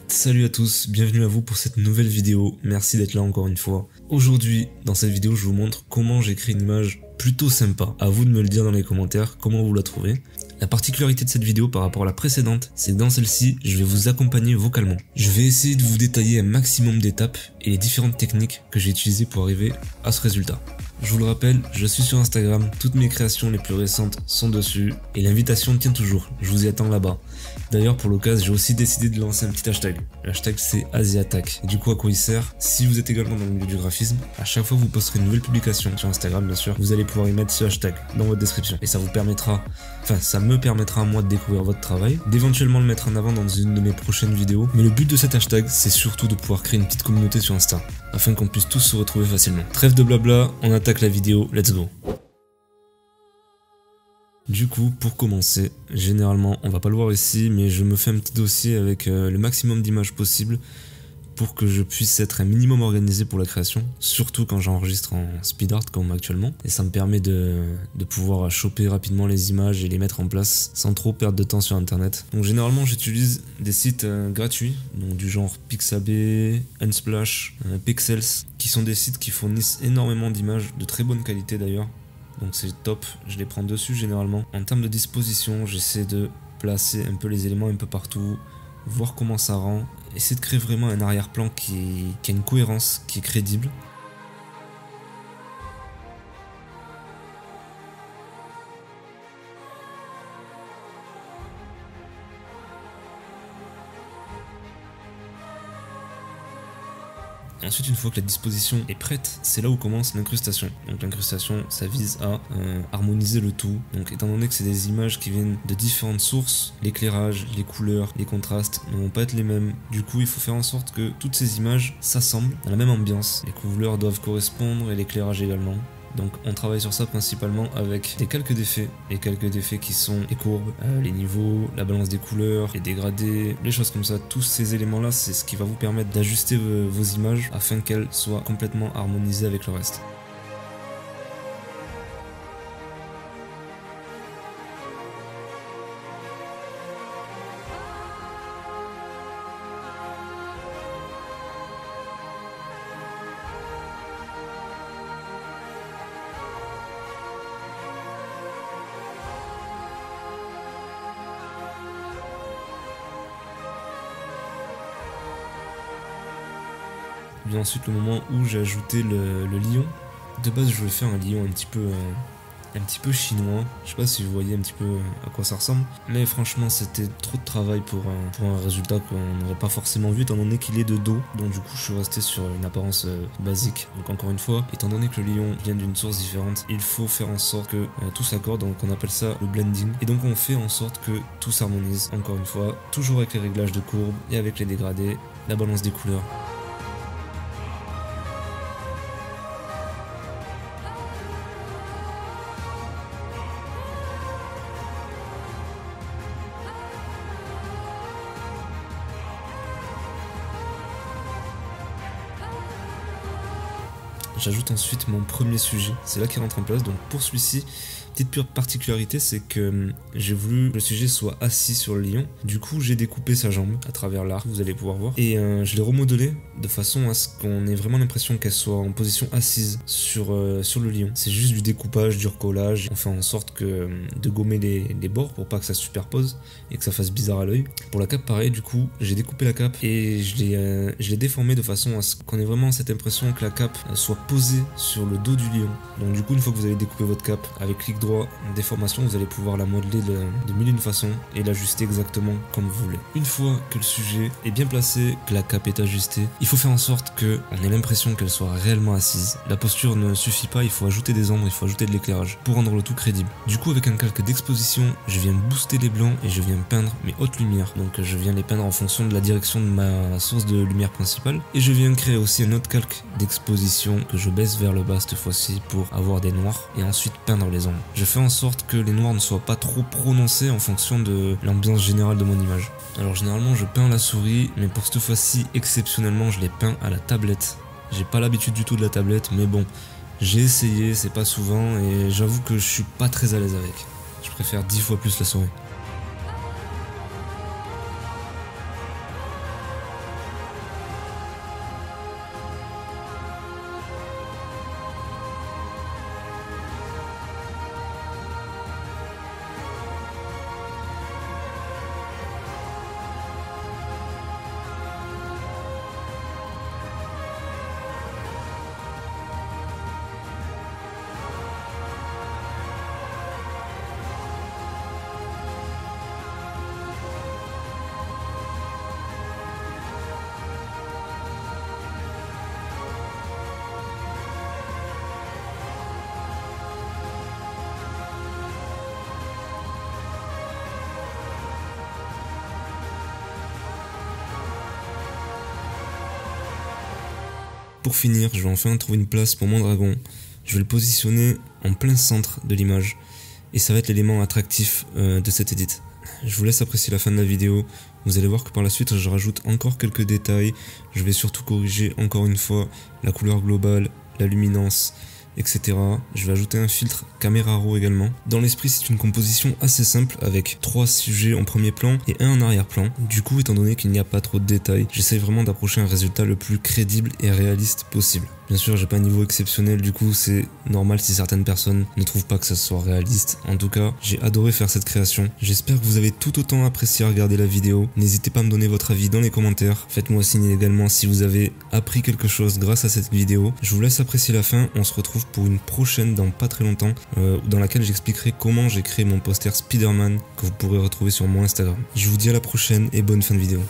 Salut à tous, bienvenue à vous pour cette nouvelle vidéo, merci d'être là encore une fois. Aujourd'hui, dans cette vidéo, je vous montre comment j'ai créé une image plutôt sympa. À vous de me le dire dans les commentaires, comment vous la trouvez. La particularité de cette vidéo par rapport à la précédente, c'est que dans celle-ci, je vais vous accompagner vocalement. Je vais essayer de vous détailler un maximum d'étapes et les différentes techniques que j'ai utilisées pour arriver à ce résultat. Je vous le rappelle, je suis sur Instagram, toutes mes créations les plus récentes sont dessus et l'invitation tient toujours, je vous y attends là-bas. D'ailleurs pour l'occasion, j'ai aussi décidé de lancer un petit hashtag. Le hashtag c'est Asiattack. Du coup à quoi il sert? Si vous êtes également dans le milieu du graphisme, à chaque fois que vous posterez une nouvelle publication sur Instagram bien sûr, vous allez pouvoir y mettre ce hashtag dans votre description. Et ça vous permettra, ça me permettra à moi de découvrir votre travail, d'éventuellement le mettre en avant dans une de mes prochaines vidéos. Mais le but de cet hashtag, c'est surtout de pouvoir créer une petite communauté sur Insta, afin qu'on puisse tous se retrouver facilement. Trêve de blabla, on attaque la vidéo, let's go. Du coup, pour commencer, généralement, on va pas le voir ici, mais je me fais un petit dossier avec le maximum d'images possible pour que je puisse être un minimum organisé pour la création, surtout quand j'enregistre en speed art comme actuellement, et ça me permet de pouvoir choper rapidement les images et les mettre en place sans trop perdre de temps sur internet. Donc généralement j'utilise des sites gratuits, donc du genre Pixabay, Unsplash, Pexels, qui sont des sites qui fournissent énormément d'images de très bonne qualité d'ailleurs. Donc c'est top, je les prends dessus généralement. En termes de disposition, j'essaie de placer un peu les éléments un peu partout, voir comment ça rend, essayer de créer vraiment un arrière-plan qui a une cohérence, qui est crédible. Ensuite, une fois que la disposition est prête, c'est là où commence l'incrustation. Donc l'incrustation, ça vise à harmoniser le tout. Donc étant donné que c'est des images qui viennent de différentes sources, l'éclairage, les couleurs, les contrastes ne vont pas être les mêmes. Du coup, il faut faire en sorte que toutes ces images s'assemblent dans la même ambiance. Les couleurs doivent correspondre et l'éclairage également. Donc on travaille sur ça principalement avec des calques d'effets, les calques d'effets qui sont les courbes, les niveaux, la balance des couleurs, les dégradés, les choses comme ça. Tous ces éléments là, c'est ce qui va vous permettre d'ajuster vos images afin qu'elles soient complètement harmonisées avec le reste. Vient ensuite le moment où j'ai ajouté le lion. De base je voulais faire un lion un petit peu chinois. Je sais pas si vous voyez un petit peu à quoi ça ressemble, mais franchement c'était trop de travail pour un résultat qu'on n'aurait pas forcément vu étant donné qu'il est de dos. Donc du coup je suis resté sur une apparence basique. Donc encore une fois, étant donné que le lion vient d'une source différente, il faut faire en sorte que tout s'accorde. Donc on appelle ça le blending, et donc on fait en sorte que tout s'harmonise. Encore une fois, toujours avec les réglages de courbe et avec les dégradés, la balance des couleurs. J'ajoute ensuite mon premier sujet, c'est là qu'il rentre en place. Donc pour celui-ci, petite pure particularité, c'est que j'ai voulu que le sujet soit assis sur le lion. Du coup j'ai découpé sa jambe à travers l'arc, vous allez pouvoir voir, et je l'ai remodelé de façon à ce qu'on ait vraiment l'impression qu'elle soit en position assise sur le lion. C'est juste du découpage, du recollage. On fait en sorte de gommer les bords pour pas que ça se superpose et que ça fasse bizarre à l'œil. Pour la cape pareil, du coup j'ai découpé la cape et je l'ai déformée de façon à ce qu'on ait vraiment cette impression que la cape soit posée sur le dos du lion. Donc du coup une fois que vous avez découpé votre cape, avec clic droit, déformation, vous allez pouvoir la modeler de mille et une façons et l'ajuster exactement comme vous voulez. Une fois que le sujet est bien placé, que la cape est ajustée, il faut faire en sorte qu'on ait l'impression qu'elle soit réellement assise. La posture ne suffit pas, il faut ajouter des ombres, il faut ajouter de l'éclairage pour rendre le tout crédible. Du coup avec un calque d'exposition, je viens booster les blancs et je viens peindre mes hautes lumières. Donc je viens les peindre en fonction de la direction de ma source de lumière principale, et je viens créer aussi un autre calque d'exposition que je baisse vers le bas cette fois-ci pour avoir des noirs et ensuite peindre les ombres. Je fais en sorte que les noirs ne soient pas trop prononcés en fonction de l'ambiance générale de mon image. Alors généralement je peins la souris, mais pour cette fois-ci exceptionnellement je les peins à la tablette. J'ai pas l'habitude du tout de la tablette, mais bon, J'ai essayé, c'est pas souvent, et j'avoue que je suis pas très à l'aise avec. Je préfère 10 fois plus la souris. Pour finir, je vais enfin trouver une place pour mon dragon. Je vais le positionner en plein centre de l'image. Et ça va être l'élément attractif de cette edit. Je vous laisse apprécier la fin de la vidéo. Vous allez voir que par la suite, je rajoute encore quelques détails. Je vais surtout corriger encore une fois la couleur globale, la luminance, etc. Je vais ajouter un filtre caméra raw également. Dans l'esprit, c'est une composition assez simple avec 3 sujets en premier plan et 1 en arrière-plan. Du coup, étant donné qu'il n'y a pas trop de détails, j'essaie vraiment d'approcher un résultat le plus crédible et réaliste possible. Bien sûr, j'ai pas un niveau exceptionnel, du coup c'est normal si certaines personnes ne trouvent pas que ça soit réaliste. En tout cas, j'ai adoré faire cette création. J'espère que vous avez tout autant apprécié à regarder la vidéo. N'hésitez pas à me donner votre avis dans les commentaires. Faites-moi signe également si vous avez appris quelque chose grâce à cette vidéo. Je vous laisse apprécier la fin. On se retrouve pour une prochaine dans pas très longtemps, dans laquelle j'expliquerai comment j'ai créé mon poster Spider-Man que vous pourrez retrouver sur mon Instagram. Je vous dis à la prochaine et bonne fin de vidéo.